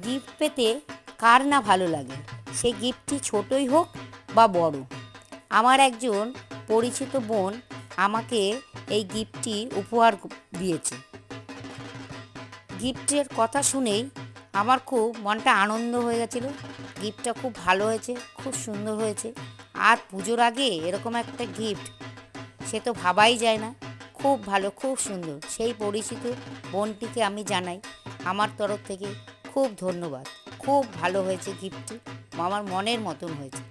Gift পেতে কার না ভালো লাগে, সেই গিফটটি ছোটই হোক বা বড়। আমার একজন পরিচিত বোন আমাকে এই গিফটটি উপহার দিয়েছে। গিফটের কথা শুনেই আমার খুব মনটা আনন্দ হয়ে গেছিলো। গিফটটা খুব ভালো হয়েছে, খুব সুন্দর হয়েছে। আর পুজোর আগে এরকম একটা গিফট, সে তো ভাবাই যায় না। খুব ভালো, খুব সুন্দর। সেই পরিচিত বোনটিকে আমি জানাই আমার তরফ থেকে খুব ধন্যবাদ। খুব ভালো হয়েছে গিফটটি, আমার মনের মতন হয়েছে।